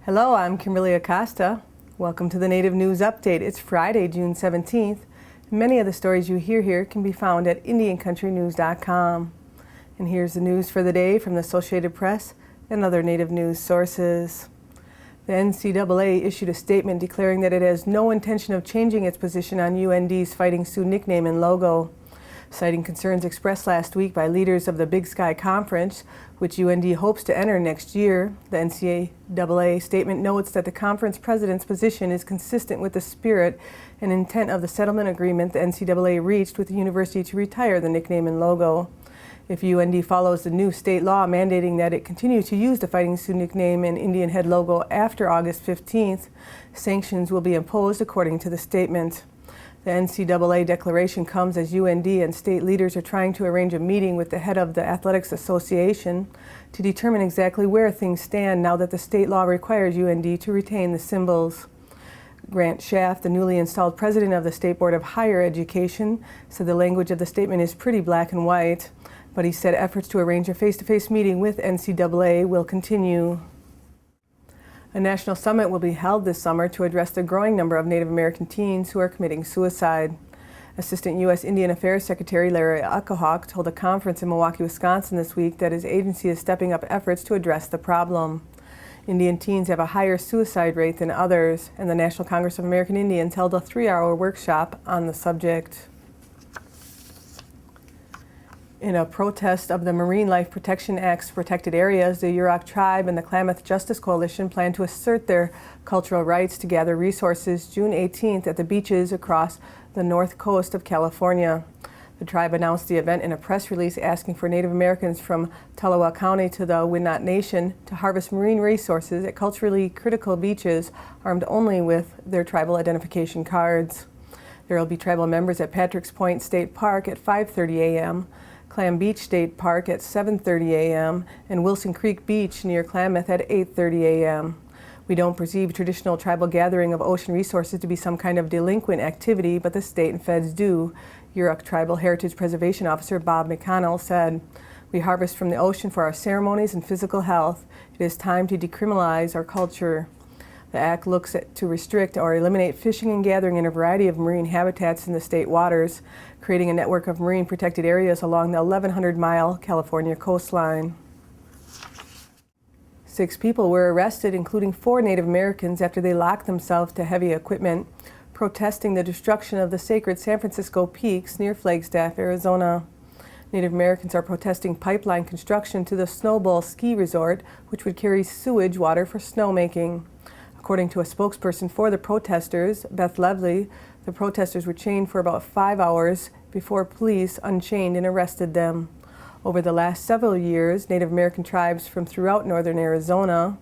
Hello, I'm Kimberlie Acosta. Welcome to the Native News Update. It's Friday, June 17th. Many of the stories you hear here can be found at IndianCountryNews.com. And here's the news for the day from the Associated Press and other Native news sources. The NCAA issued a statement declaring that it has no intention of changing its position on UND's Fighting Sioux nickname and logo. Citing concerns expressed last week by leaders of the Big Sky Conference, which UND hopes to enter next year, the NCAA statement notes that the conference president's position is consistent with the spirit and intent of the settlement agreement the NCAA reached with the university to retire the nickname and logo. If UND follows the new state law mandating that it continue to use the Fighting Sioux nickname and Indian head logo after August 15th, sanctions will be imposed according to the statement. The NCAA declaration comes as UND and state leaders are trying to arrange a meeting with the head of the Athletics Association to determine exactly where things stand now that the state law requires UND to retain the symbols. Grant Schaff, the newly installed president of the State Board of Higher Education, said the language of the statement is pretty black and white, but he said efforts to arrange a face-to-face meeting with NCAA will continue. A national summit will be held this summer to address the growing number of Native American teens who are committing suicide. Assistant U.S. Indian Affairs Secretary Larry Accohawk told a conference in Milwaukee, Wisconsin this week that his agency is stepping up efforts to address the problem. Indian teens have a higher suicide rate than others, and the National Congress of American Indians held a 3-hour workshop on the subject. In a protest of the Marine Life Protection Act's protected areas, the Yurok tribe and the Klamath Justice Coalition plan to assert their cultural rights to gather resources June 18th at the beaches across the north coast of California. The tribe announced the event in a press release asking for Native Americans from Tolowa County to the Winnot Nation to harvest marine resources at culturally critical beaches armed only with their tribal identification cards. There will be tribal members at Patrick's Point State Park at 5:30 a.m., Clam Beach State Park at 7:30 a.m. and Wilson Creek Beach near Klamath at 8:30 a.m. We don't perceive traditional tribal gathering of ocean resources to be some kind of delinquent activity, but the state and feds do, Yurok Tribal Heritage Preservation Officer Bob McConnell said. We harvest from the ocean for our ceremonies and physical health. It is time to decriminalize our culture. The act looks to restrict or eliminate fishing and gathering in a variety of marine habitats in the state waters, creating a network of marine protected areas along the 1,100-mile California coastline. 6 people were arrested, including 4 Native Americans, after they locked themselves to heavy equipment, protesting the destruction of the sacred San Francisco Peaks near Flagstaff, Arizona. Native Americans are protesting pipeline construction to the Snowball ski resort, which would carry sewage water for snowmaking. According to a spokesperson for the protesters, Beth Levely, the protesters were chained for about 5 hours before police unchained and arrested them. Over the last several years, Native American tribes from throughout northern Arizona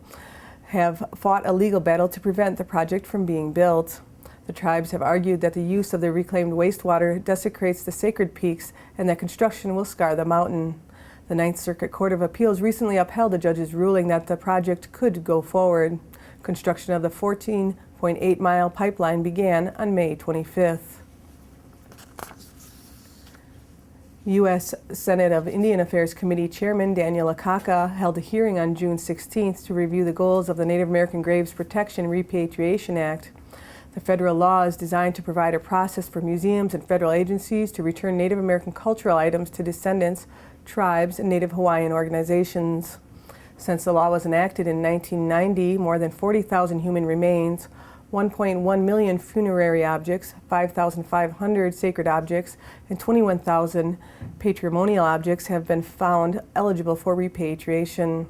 have fought a legal battle to prevent the project from being built. The tribes have argued that the use of the reclaimed wastewater desecrates the sacred peaks and that construction will scar the mountain. The Ninth Circuit Court of Appeals recently upheld a judge's ruling that the project could go forward. Construction of the 14.8-mile pipeline began on May 25th. U.S. Senate of Indian Affairs Committee Chairman Daniel Akaka held a hearing on June 16th to review the goals of the Native American Graves Protection Repatriation Act. The federal law is designed to provide a process for museums and federal agencies to return Native American cultural items to descendants, tribes, and Native Hawaiian organizations. Since the law was enacted in 1990, more than 40,000 human remains, 1.1 million funerary objects, 5,500 sacred objects, and 21,000 patrimonial objects have been found eligible for repatriation.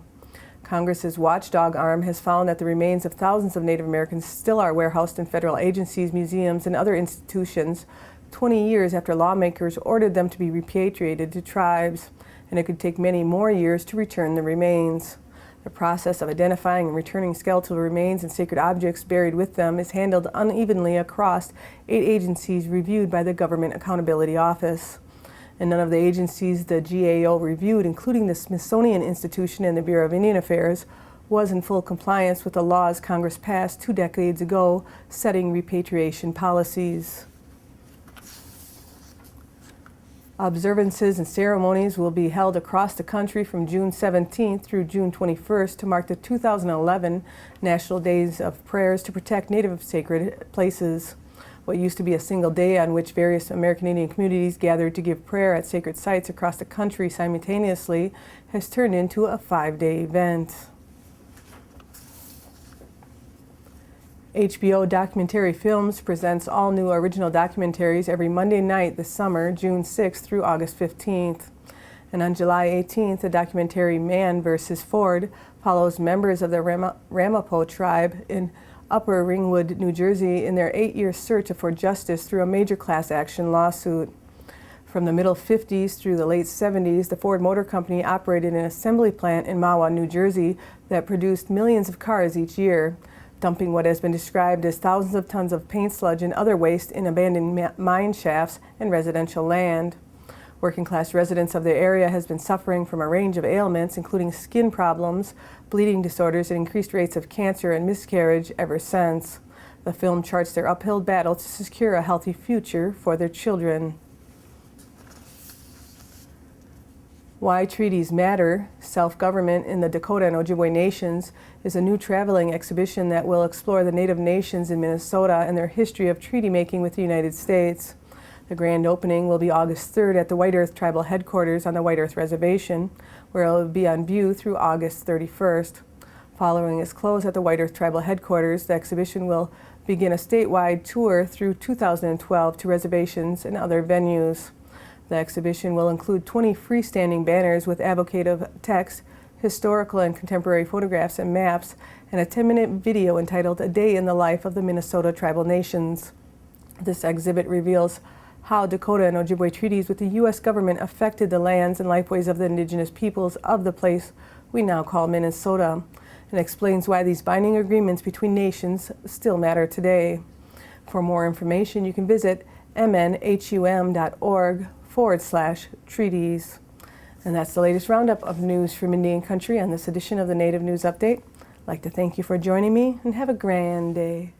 Congress's watchdog arm has found that the remains of thousands of Native Americans still are warehoused in federal agencies, museums, and other institutions 20 years after lawmakers ordered them to be repatriated to tribes, and it could take many more years to return the remains. The process of identifying and returning skeletal remains and sacred objects buried with them is handled unevenly across 8 agencies reviewed by the Government Accountability Office. And none of the agencies the GAO reviewed, including the Smithsonian Institution and the Bureau of Indian Affairs, was in full compliance with the laws Congress passed 2 decades ago setting repatriation policies. Observances and ceremonies will be held across the country from June 17th through June 21st to mark the 2011 National Days of Prayers to protect Native sacred places. What used to be a single day on which various American Indian communities gathered to give prayer at sacred sites across the country simultaneously has turned into a 5-day event. HBO Documentary Films presents all new original documentaries every Monday night this summer, June 6th through August 15th. And on July 18th, the documentary Mann V Ford follows members of the Ramapo tribe in Upper Ringwood, New Jersey, in their 8-year search for justice through a major class action lawsuit. From the middle 50s through the late 70s, the Ford Motor Company operated an assembly plant in Mahwah, New Jersey that produced millions of cars each year, dumping what has been described as thousands of tons of paint sludge and other waste in abandoned mine shafts and residential land. Working-class residents of the area has been suffering from a range of ailments, including skin problems, bleeding disorders, and increased rates of cancer and miscarriage ever since. The film charts their uphill battle to secure a healthy future for their children. Why Treaties Matter, Self-Government in the Dakota and Ojibwe Nations, is a new traveling exhibition that will explore the Native nations in Minnesota and their history of treaty making with the United States. The grand opening will be August 3rd at the White Earth Tribal Headquarters on the White Earth Reservation, where it will be on view through August 31st. Following its close at the White Earth Tribal Headquarters, the exhibition will begin a statewide tour through 2012 to reservations and other venues. The exhibition will include 20 freestanding banners with advocative text, historical and contemporary photographs and maps, and a 10-minute video entitled A Day in the Life of the Minnesota Tribal Nations. This exhibit reveals how Dakota and Ojibwe treaties with the U.S. government affected the lands and lifeways of the indigenous peoples of the place we now call Minnesota, and explains why these binding agreements between nations still matter today. For more information, you can visit mnhum.org/treaties. And that's the latest roundup of news from Indian Country on this edition of the Native News Update. I'd like to thank you for joining me and have a grand day.